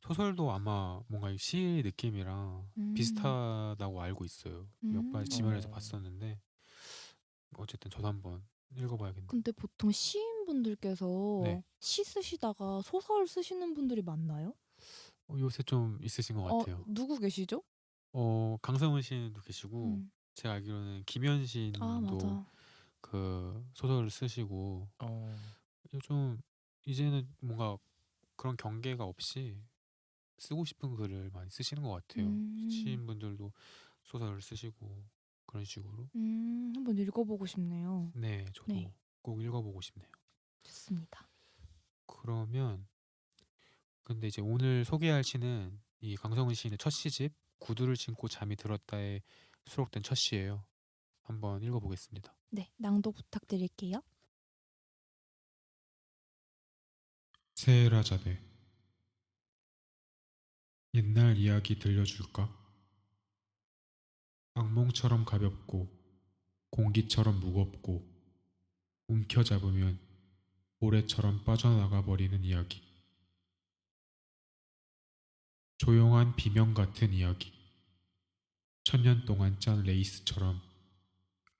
소설도 아마 뭔가 이 시 느낌이랑 음. 비슷하다고 알고 있어요. 몇 번 지면에서 어. 봤었는데 어쨌든 저도 한번 읽어봐야겠네요. 근데 보통 시인분들께서 네. 시 쓰시다가 소설 쓰시는 분들이 많나요? 요새 좀 있으신 것 같아요. 누구 계시죠? 강성훈 시인도 계시고 음. 제가 알기로는 김현 아, 시인도 맞아. 그 소설을 쓰시고 어. 좀 이제는 뭔가 그런 경계가 없이 쓰고 싶은 글을 많이 쓰시는 것 같아요. 시인분들도 소설을 쓰시고 그런 식으로. 한번 읽어보고 싶네요. 네, 저도 네. 꼭 읽어보고 싶네요. 좋습니다. 그러면 근데 이제 오늘 소개할 시는 이 강성훈 시인의 첫 시집 구두를 신고 잠이 들었다에 수록된 첫 시예요. 한번 읽어보겠습니다. 네, 낭독 부탁드릴게요. 세라자대. 옛날 이야기 들려줄까? 악몽처럼 가볍고 공기처럼 무겁고 움켜잡으면 모래처럼 빠져나가 버리는 이야기. 조용한 비명 같은 이야기. 천년 동안 짠 레이스처럼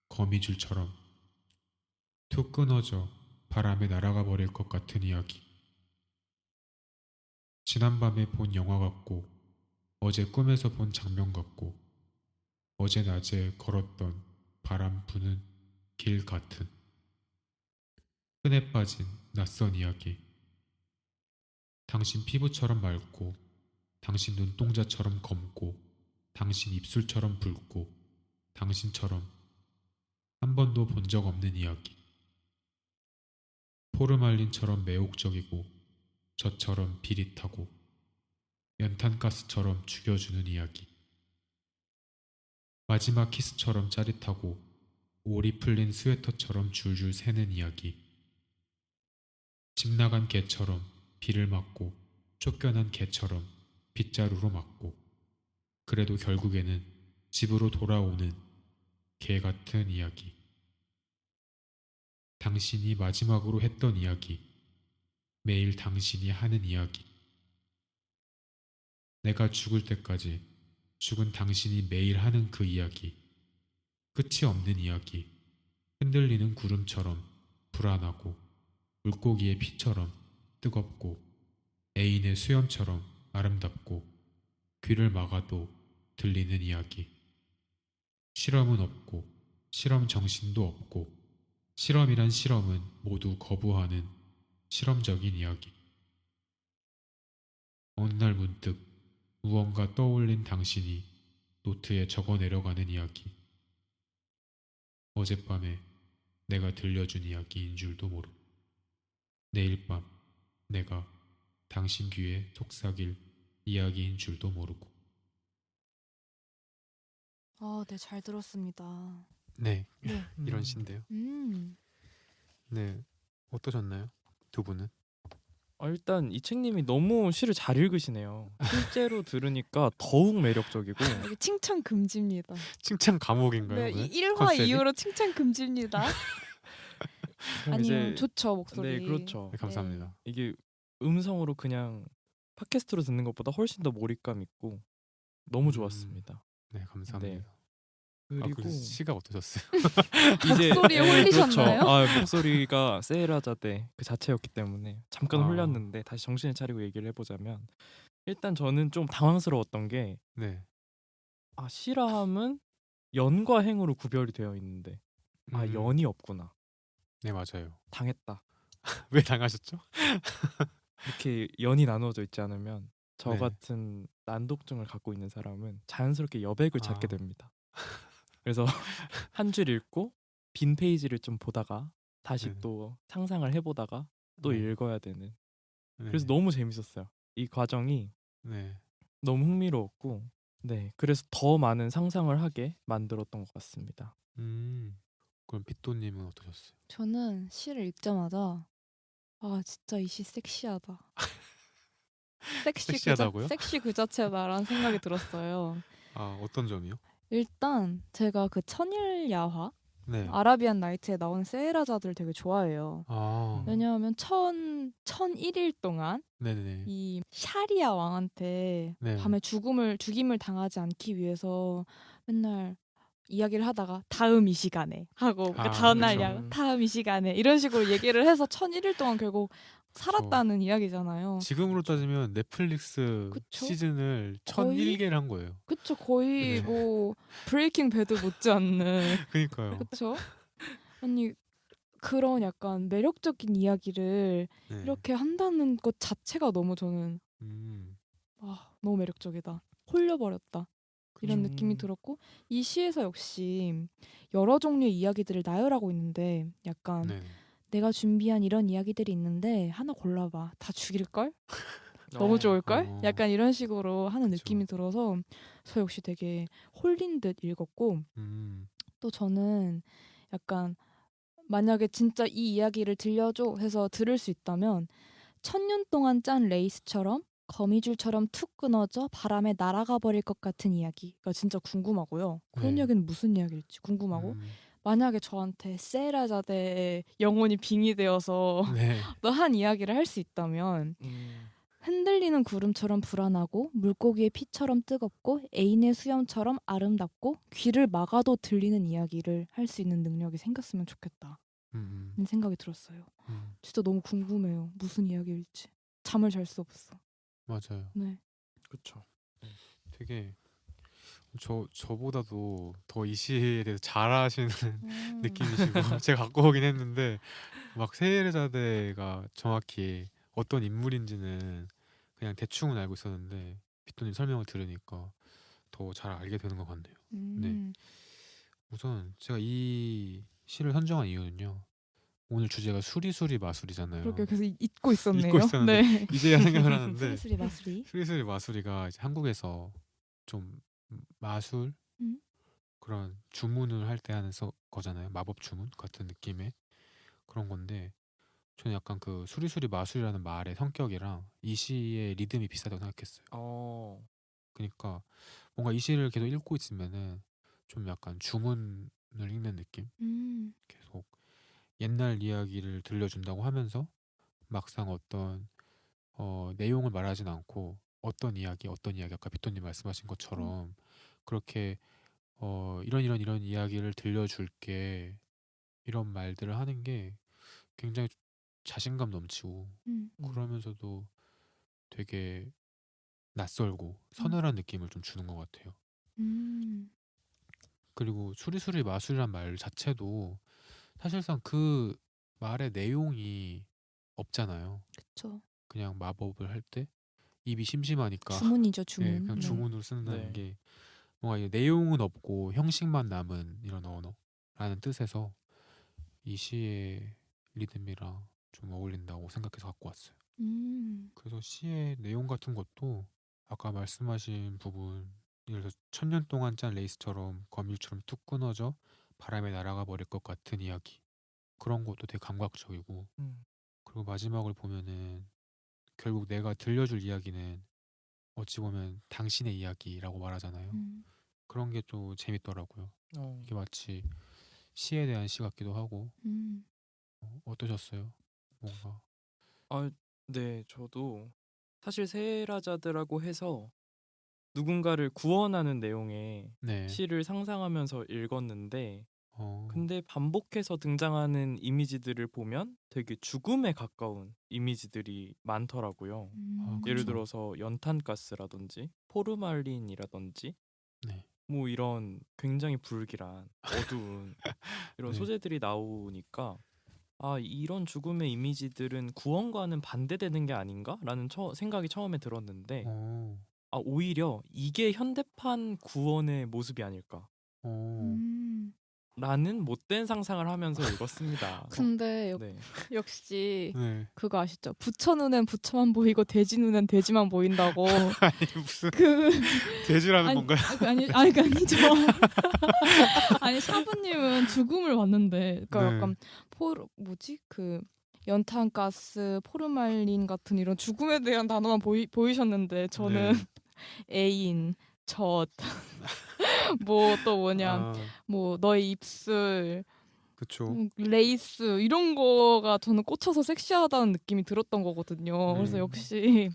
거미줄처럼 툭 끊어져 바람에 날아가 버릴 것 같은 이야기. 지난밤에 본 영화 같고 어제 꿈에서 본 장면 같고 어제 낮에 걸었던 바람 부는 길 같은 끈에 빠진 낯선 이야기. 당신 피부처럼 맑고 당신 눈동자처럼 검고 당신 입술처럼 붉고 당신처럼 한 번도 본 적 없는 이야기. 포르말린처럼 매혹적이고 저처럼 비릿하고 연탄가스처럼 죽여주는 이야기. 마지막 키스처럼 짜릿하고 올이 풀린 스웨터처럼 줄줄 새는 이야기. 집 나간 개처럼 비를 맞고 쫓겨난 개처럼 빗자루로 맞고 그래도 결국에는 집으로 돌아오는 개 같은 이야기. 당신이 마지막으로 했던 이야기. 매일 당신이 하는 이야기. 내가 죽을 때까지 죽은 당신이 매일 하는 그 이야기. 끝이 없는 이야기. 흔들리는 구름처럼 불안하고 물고기의 피처럼 뜨겁고 애인의 수염처럼 아름답고 귀를 막아도 들리는 이야기. 실험은 없고 실험 정신도 없고 실험이란 실험은 모두 거부하는 실험적인 이야기. 어느 날 문득 무언가 떠올린 당신이 노트에 적어 내려가는 이야기. 어젯밤에 내가 들려준 이야기인 줄도 모르고 내일 밤 내가 당신 귀에 속삭일 이야기인 줄도 모르고. 네, 잘 들었습니다. 네, 네. 이런 시인데요. 네, 어떠셨나요? 두 분은? 일단 이 책님이 너무 시를 잘 읽으시네요. 실제로 들으니까 더욱 매력적이고 이게 칭찬 금지입니다. 칭찬 감옥인가요? 네, 오늘? 1화 컨셉이? 이후로 칭찬 금지입니다. 그럼 아니요, 이제 좋죠, 목소리. 네, 그렇죠. 네, 감사합니다. 이게 음성으로 그냥 팟캐스트로 듣는 것보다 훨씬 더 몰입감 있고 너무 좋았습니다. 네, 감사합니다. 그리고 시가 어떠셨어요? 이제 목소리에 홀리셨나요? 그렇죠. 목소리가 세라자데 그 자체였기 때문에 잠깐 아. 홀렸는데 다시 정신을 차리고 얘기를 해보자면 일단 저는 좀 당황스러웠던 게 네. 시라함은 연과 행으로 구별이 되어 있는데 연이 없구나. 네, 맞아요. 당했다. 왜 당하셨죠? 이렇게 연이 나누어져 있지 않으면 저 네. 같은 난독증을 갖고 있는 사람은 자연스럽게 여백을 찾게 됩니다. 그래서 한 줄 읽고 빈 페이지를 좀 보다가 다시 네. 또 상상을 해보다가 또 네. 읽어야 되는. 네. 그래서 너무 재밌었어요. 이 과정이 네. 너무 흥미로웠고 그래서 더 많은 상상을 하게 만들었던 것 같습니다. 그럼 빗도님은 어떠셨어요? 저는 시를 읽자마자 진짜 이 시 섹시하다. 섹시하다고요? 섹시 그 자체다라는 생각이 들었어요. 어떤 점이요? 일단 제가 그 천일야화 네. 아라비안 나이트에 나오는 세헤라자드를 되게 좋아해요. 아. 왜냐하면 1001일 동안 네네. 이 샤리아 왕한테 네. 밤에 죽임을 당하지 않기 위해서 맨날 이야기를 하다가 다음 이 시간에 하고 아, 다음 그쵸. 날이야 다음 이 시간에 이런 식으로 얘기를 해서 1001일 동안 결국 그쵸. 살았다는 이야기잖아요. 지금으로 따지면 넷플릭스 그쵸? 시즌을 거의? 1001개를 한 거예요. 그쵸, 거의 네. 뭐 브레이킹 배드 못지않는 그니까요. 그쵸? 아니 그런 약간 매력적인 이야기를 네. 이렇게 한다는 것 자체가 너무 저는 음. 너무 매력적이다. 홀려버렸다. 이런 그쵸. 느낌이 들었고 이 시에서 역시 여러 종류의 이야기들을 나열하고 있는데 약간 네. 내가 준비한 이런 이야기들이 있는데 하나 골라봐. 다 죽일걸? 너무 좋을걸? 어. 약간 이런 식으로 하는 그쵸. 느낌이 들어서 저 역시 되게 홀린 듯 읽었고 음. 또 저는 약간 만약에 진짜 이 이야기를 들려줘 해서 들을 수 있다면 1000년 동안 짠 레이스처럼 거미줄처럼 툭 끊어져 바람에 날아가 버릴 것 같은 이야기가 진짜 궁금하고요. 그런 네. 이야기는 무슨 이야기일지 궁금하고 음. 만약에 저한테 세라자대의 영혼이 빙의되어서 네. 또 한 이야기를 할 수 있다면 흔들리는 구름처럼 불안하고 물고기의 피처럼 뜨겁고 애인의 수염처럼 아름답고 귀를 막아도 들리는 이야기를 할 수 있는 능력이 생겼으면 좋겠다. 음. 는 생각이 들었어요. 음. 진짜 너무 궁금해요. 무슨 이야기일지. 잠을 잘 수 없어. 맞아요. 네. 그쵸. 되게 저보다도 더 이 시에 대해서 잘 아시는 느낌이시고 제가 갖고 오긴 했는데 막 세헤르자데가 정확히 어떤 인물인지는 그냥 대충은 알고 있었는데 피토님 설명을 들으니까 더 잘 알게 되는 것 같네요. 음. 우선 제가 이 시를 선정한 이유는요. 오늘 주제가 수리수리 마술이잖아요. 그렇게 그래서 잊고 있었네요. 잊고 있었는데 네. 이제야 생각을 하는데 수리수리 마수리. 수리수리 마술이가 이제 한국에서 좀 마술 음. 그런 주문을 할 때 하는 거잖아요. 마법 주문 같은 느낌의 그런 건데 저는 약간 그 수리수리 마술이라는 말의 성격이랑 이 시의 리듬이 비슷하다고 생각했어요. 그러니까 뭔가 이 시를 계속 읽고 있으면은 좀 약간 주문을 읽는 느낌? 음. 계속 옛날 이야기를 들려준다고 하면서 막상 어떤 내용을 말하진 않고 어떤 이야기 아까 비토님 말씀하신 것처럼 그렇게 이런 이야기를 들려줄게 이런 말들을 하는 게 굉장히 자신감 넘치고 음. 그러면서도 되게 낯설고 음. 서늘한 느낌을 좀 주는 것 같아요. 음. 그리고 수리수리 마술이란 말 자체도 사실상 그 말의 내용이 없잖아요. 그쵸. 그냥 마법을 할 때 입이 심심하니까 주문이죠, 예, 주문. 그냥 네. 주문으로 쓴다는 네. 게 뭔가 이 내용은 없고 형식만 남은 이런 언어라는 뜻에서 이 시의 리듬이랑 좀 어울린다고 생각해서 갖고 왔어요. 음. 그래서 시의 내용 같은 것도 아까 말씀하신 부분 예를 들어서 1000년 동안 짠 레이스처럼 거미줄처럼 뚝 끊어져 바람에 날아가 버릴 것 같은 이야기 그런 것도 되게 감각적이고 그리고 마지막을 보면은 결국 내가 들려줄 이야기는 어찌 보면 당신의 이야기라고 말하잖아요. 음. 그런 게 또 재밌더라고요. 이게 마치 시에 대한 시 같기도 하고 음. 어떠셨어요? 뭔가 네, 저도 사실 세라자드라고 해서 누군가를 구원하는 내용의 네. 시를 상상하면서 읽었는데 어, 근데 반복해서 등장하는 이미지들을 보면 되게 죽음에 가까운 이미지들이 많더라고요. 예를 그쵸. 들어서 연탄가스라든지 포르말린이라든지 네. 뭐 이런 굉장히 불길한 어두운 이런 네. 소재들이 나오니까 이런 죽음의 이미지들은 구원과는 반대되는 게 아닌가라는 생각이 처음에 들었는데 어, 오히려 이게 현대판 구원의 모습이 아닐까 음. 라는 못된 상상을 하면서 읽었습니다. 근데 네. 역시 네. 그거 아시죠? 부처 눈엔 부처만 보이고 돼지 눈엔 돼지만 보인다고. 아니 무슨 그 돼지라는 아니, 건가요? 그 아니죠. 아니 샤브님은 죽음을 봤는데, 그러니까 네. 약간 그 연탄가스, 포르말린 같은 이런 죽음에 대한 단어만 보이셨는데 저는 네. 애인, 젖, 뭐 또 뭐냐, 아, 뭐 너의 입술, 그쵸. 레이스 이런 거가 저는 꽂혀서 섹시하다는 느낌이 들었던 거거든요. 그래서 역시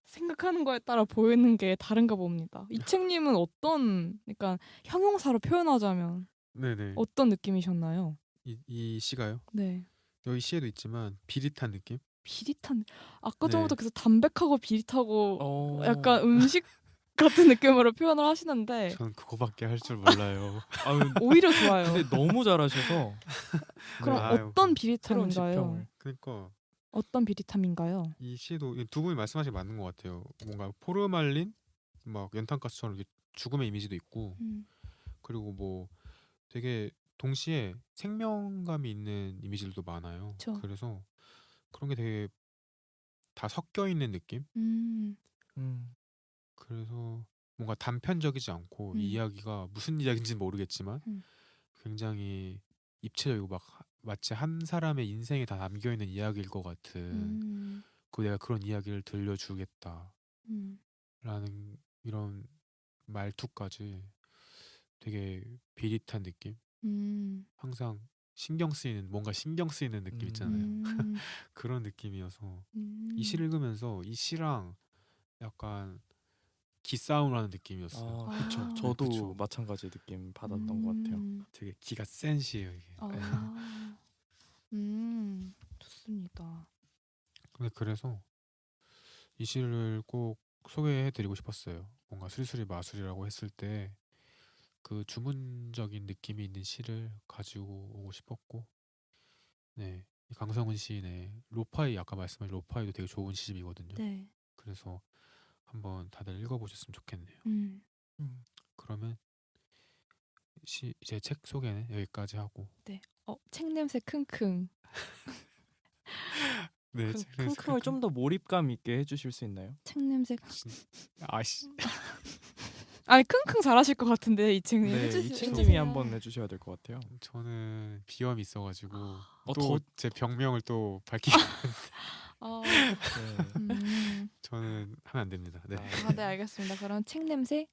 생각하는 거에 따라 보이는 게 다른가 봅니다. 이책님은 어떤, 그러니까 형용사로 표현하자면 네네. 어떤 느낌이셨나요? 이 시가요? 네. 여기 시에도 있지만 비릿한 느낌? 비릿한. 아까 네. 전부터 계속 담백하고 비릿하고 어. 약간 음식 같은 느낌으로 표현을 하시는데 전 그거밖에 할 줄 몰라요. 아유, 오히려 좋아요. 근데 너무 잘하셔서 그럼 네, 아유, 어떤 새로운 비릿함인가요? 지평을. 그러니까 어떤 비릿함인가요? 이 시도 두 분이 말씀하신 게 맞는 것 같아요. 뭔가 포르말린 막 연탄가스처럼 이렇게 죽음의 이미지도 있고 그리고 뭐 되게 동시에 생명감이 있는 이미지들도 많아요. 그쵸. 그래서 그런 게 되게 다 섞여 있는 느낌? 음. 음. 그래서 뭔가 단편적이지 않고 이 이야기가 무슨 이야기인지는 모르겠지만 음. 굉장히 입체적이고 막 마치 한 사람의 인생에 다 담겨 있는 이야기일 것 같은 그 내가 그런 이야기를 들려주겠다라는 이런 말투까지 되게 비릿한 느낌? 항상 뭔가 신경 쓰이는 느낌 있잖아요. 그런 느낌이어서 이 시를 읽으면서 이 시랑 약간 기싸움을 하는 느낌이었어요. 아, 그쵸. 아. 저도 그쵸. 마찬가지 느낌 받았던 것 같아요. 되게 기가 센 시예요 이게. 아. 좋습니다. 근데 그래서 이 시를 꼭 소개해드리고 싶었어요. 뭔가 술술이 마술이라고 했을 때 그 주문적인 느낌이 있는 시를 가지고 오고 싶었고, 네, 이 강성훈 시인의 로파이 아까 말씀하신 로파이도 되게 좋은 시집이거든요. 네. 그래서 한번 다들 읽어보셨으면 좋겠네요. 음. 그러면 이제 책 소개는 여기까지 하고, 네. 책 냄새 킁킁. 네, 그 책에서 킁킁을 좀 더 몰입감 있게 해주실 수 있나요? 책 냄새. 아씨, 아니 킁킁 잘하실 것 같은데 이책님 네, 해주세요. 이책님이 한번 해주셔야 될 것 같아요. 저는 비염이 있어가지고 더- 또 제 병명을 또 밝히기 아, 네. 저는 하면 안 됩니다. 네. 네 알겠습니다. 그럼 책 냄새.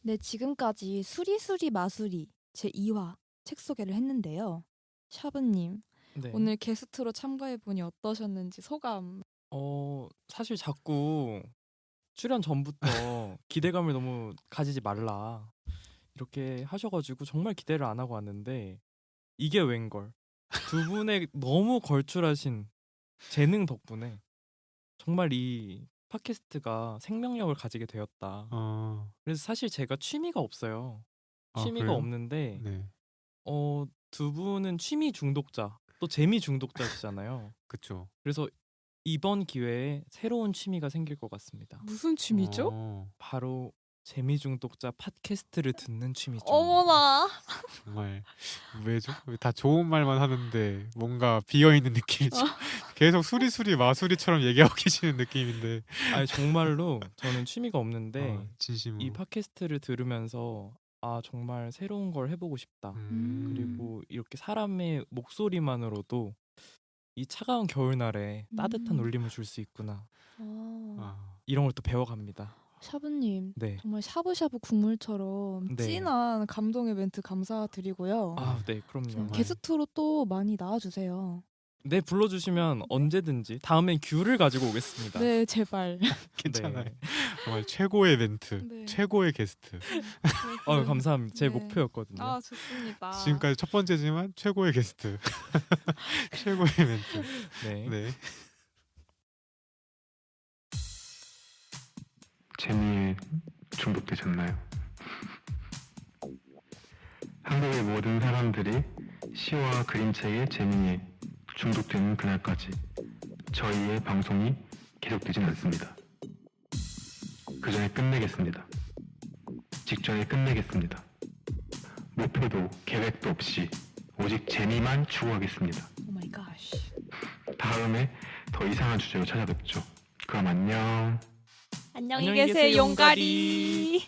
네, 지금까지 수리수리 마수리 제2화 책 소개를 했는데요. 샤브님, 네. 오늘 게스트로 참가해보니 어떠셨는지 소감. 사실 자꾸 출연 전부터 기대감을 너무 가지지 말라 이렇게 하셔가지고 정말 기대를 안 하고 왔는데 이게 웬걸 두 분의 너무 걸출하신 재능 덕분에 정말 이 팟캐스트가 생명력을 가지게 되었다. 그래서 사실 제가 취미가 없어요. 취미가 그래요? 없는데 네, 두 분은 취미 중독자 또 재미 중독자시잖아요. 그쵸. 그래서 이번 기회에 새로운 취미가 생길 것 같습니다. 무슨 취미죠? 바로 재미 중독자 팟캐스트를 듣는 취미죠. 어머나. 정말 왜죠? 왜 다 좋은 말만 하는데 뭔가 비어 있는 느낌이죠. 계속 수리수리 마수리처럼 얘기하고 계시는 느낌인데. 아니 정말로 저는 취미가 없는데 진심으로. 이 팟캐스트를 들으면서 아 정말 새로운 걸 해보고 싶다. 그리고 이렇게 사람의 목소리만으로도 이 차가운 겨울날에 따뜻한 울림을 줄 수 있구나. 이런 걸 또 배워갑니다. 샤브님, 네. 정말 샤브샤브 국물처럼 네. 진한 감동의 멘트 감사드리고요. 네, 그럼요. 정말. 게스트로 또 많이 나와주세요. 네, 불러주시면 언제든지 다음엔 귤을 가지고 오겠습니다. 네, 제발. 괜찮아요. 네. 정말 최고의 멘트, 네. 최고의 게스트. 감사합니다. 제 네. 목표였거든요. 좋습니다. 지금까지 첫 번째지만 최고의 게스트. 최고의 멘트. 네. 네. 재미에 중독되셨나요? 한국의 모든 사람들이 시와 그림책의 재미에 중독되는 그날까지 저희의 방송이 계속되진 않습니다. 그 전에 끝내겠습니다. 직전에 끝내겠습니다. 목표도 계획도 없이 오직 재미만 추구하겠습니다. 오 마이 갓. 다음에 더 이상한 주제로 찾아뵙죠. 그럼 안녕. 안녕히 안녕히 계세요, 계세요, 용가리.